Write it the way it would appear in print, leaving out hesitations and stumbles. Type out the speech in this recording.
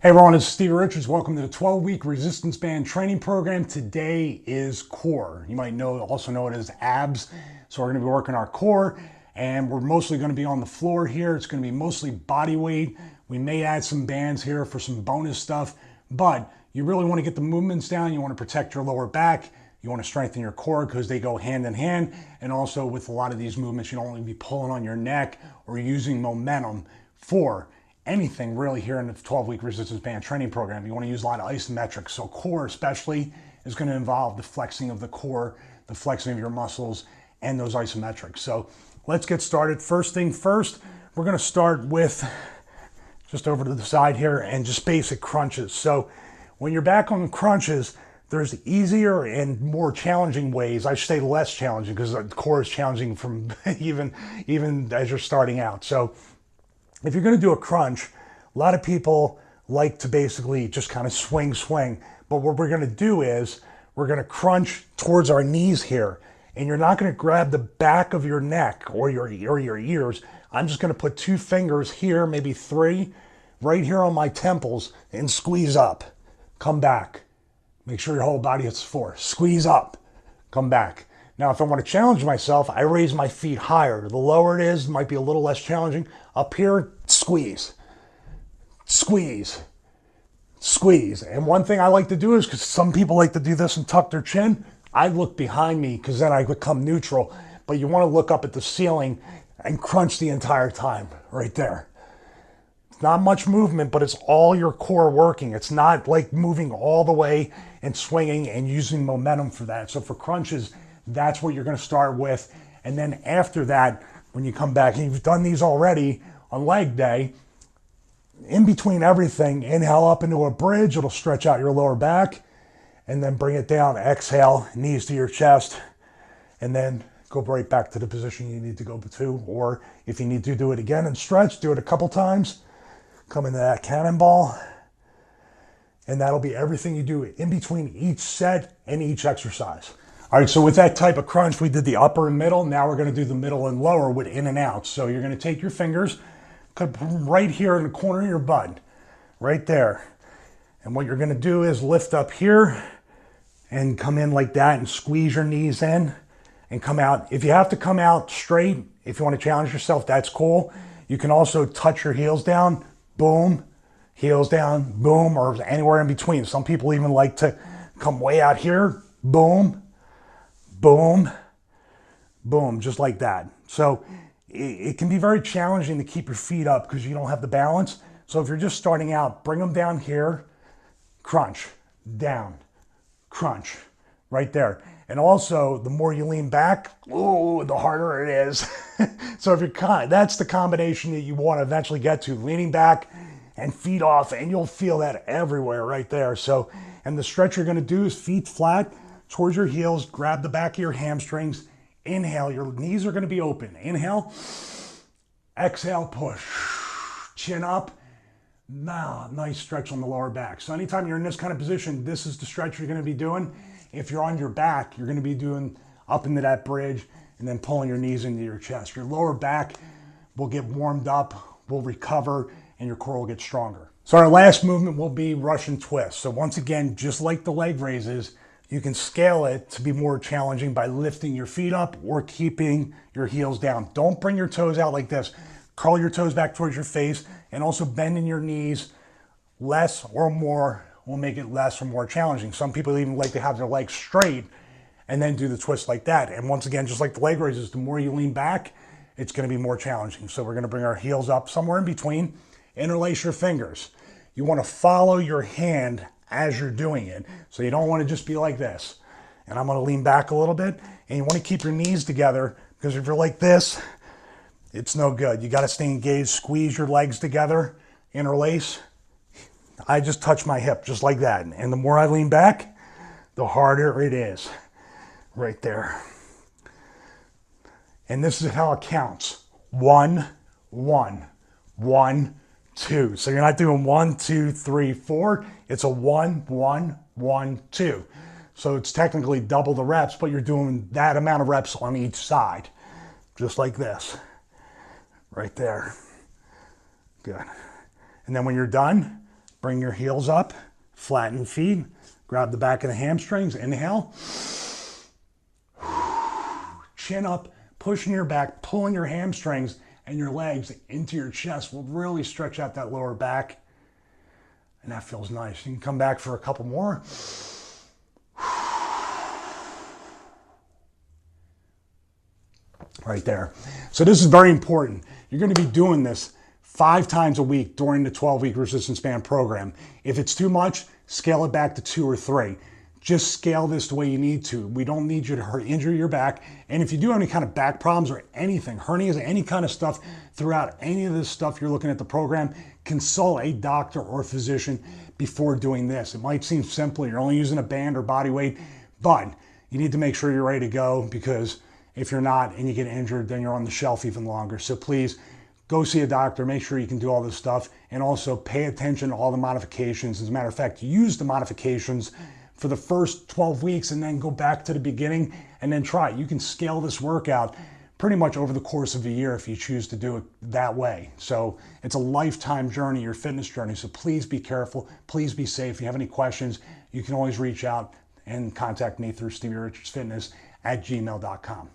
Hey everyone, it's Steve Richards. Welcome to the 12-week resistance band training program. Today is core. You might also know it as abs. So we're going to be working our core, and we're mostly going to be on the floor here. It's going to be mostly body weight. We may add some bands here for some bonus stuff, but you really want to get the movements down. You want to protect your lower back. You want to strengthen your core because they go hand in hand. And also with a lot of these movements, you don't want to be pulling on your neck or using momentum for anything really here in the 12-week resistance band training program. You want to use a lot of isometrics. So core especially is going to involve the flexing of the core, the flexing of your muscles, and those isometrics. So let's get started. First thing first, we're going to start with just over to the side here and just basic crunches. So when you're back on the crunches, there's easier and more challenging ways. I should say less challenging because the core is challenging from even as you're starting out. So if you're going to do a crunch, a lot of people like to basically just kind of swing. But what we're going to do is we're going to crunch towards our knees here. And you're not going to grab the back of your neck or your ears. I'm just going to put 2 fingers here, maybe 3, right here on my temples and squeeze up. Come back. Make sure your whole body hits the floor. Squeeze up. Come back. Now, if I want to challenge myself, I raise my feet higher. The lower it is, might be a little less challenging. Up here, squeeze. Squeeze. Squeeze. And one thing I like to do is, because some people like to do this and tuck their chin, I look behind me because then I become neutral. But you want to look up at the ceiling and crunch the entire time right there. It's not much movement, but it's all your core working. It's not like moving all the way and swinging and using momentum for that. So for crunches, that's what you're going to start with. And then after that, when you come back, and you've done these already on leg day, in between everything, inhale up into a bridge. It'll stretch out your lower back. And then bring it down. Exhale, knees to your chest. And then go right back to the position you need to go to. Or if you need to do it again and stretch, do it a couple times. Come into that cannonball. And that'll be everything you do in between each set and each exercise. All right, so with that type of crunch, we did the upper and middle. Now we're going to do the middle and lower with in and out. So you're going to take your fingers, right here in the corner of your butt, right there. And what you're going to do is lift up here and come in like that and squeeze your knees in and come out. If you have to come out straight, if you want to challenge yourself, that's cool. You can also touch your heels down, boom, heels down, boom, or anywhere in between. Some people even like to come way out here, boom, boom, boom, just like that. So it can be very challenging to keep your feet up because you don't have the balance. So if you're just starting out, bring them down here, crunch, down, crunch, right there. And also, the more you lean back, ooh, the harder it is. So if you're that's the combination that you want to eventually get to, leaning back and feet off, and you'll feel that everywhere right there. So, and the stretch you're going to do is feet flat towards your heels, grab the back of your hamstrings, inhale, your knees are going to be open. Inhale, exhale, push, chin up. Now, nice stretch on the lower back. So anytime you're in this kind of position, this is the stretch you're going to be doing. If you're on your back, you're going to be doing up into that bridge and then pulling your knees into your chest. Your lower back will get warmed up, will recover, and your core will get stronger. So our last movement will be Russian twist. So once again, just like the leg raises, you can scale it to be more challenging by lifting your feet up or keeping your heels down. Don't bring your toes out like this. Curl your toes back towards your face and also bending your knees less or more will make it less or more challenging. Some people even like to have their legs straight and then do the twist like that. And once again, just like the leg raises, the more you lean back, it's going to be more challenging. So we're going to bring our heels up somewhere in between, interlace your fingers. You want to follow your hand as you're doing it. So you don't want to just be like this. And I'm going to lean back a little bit, and you want to keep your knees together because if you're like this, it's no good. You got to stay engaged, squeeze your legs together, interlace. I just touch my hip just like that. And the more I lean back, the harder it is. Right there. And this is how it counts. 1, 1, 1, 2. So you're not doing 1, 2, 3, 4. It's a 1, 1, 1, 2. So it's technically double the reps, but you're doing that amount of reps on each side. Just like this. Right there. Good. And then when you're done, Bring your heels up, flatten feet, grab the back of the hamstrings, inhale. Chin up, pushing your back, pulling your hamstrings and your legs into your chest will really stretch out that lower back. And that feels nice. You can come back for a couple more. Right there. So this is very important. You're going to be doing this 5 times a week during the 12-week resistance band program. If it's too much, scale it back to 2 or 3. Just scale this the way you need to. We don't need you to injure your back. And if you do have any kind of back problems or anything, hernias, any kind of stuff throughout any of this stuff you're looking at the program, consult a doctor or physician before doing this. It might seem simple. You're only using a band or body weight, but you need to make sure you're ready to go, because if you're not and you get injured, then you're on the shelf even longer. So please go see a doctor, make sure you can do all this stuff, and also pay attention to all the modifications. As a matter of fact, use the modifications for the first 12 weeks and then go back to the beginning and then try it. You can scale this workout pretty much over the course of a year if you choose to do it that way. So it's a lifetime journey, your fitness journey. So please be careful, please be safe. If you have any questions, you can always reach out and contact me through StevieRichardsFitness@gmail.com.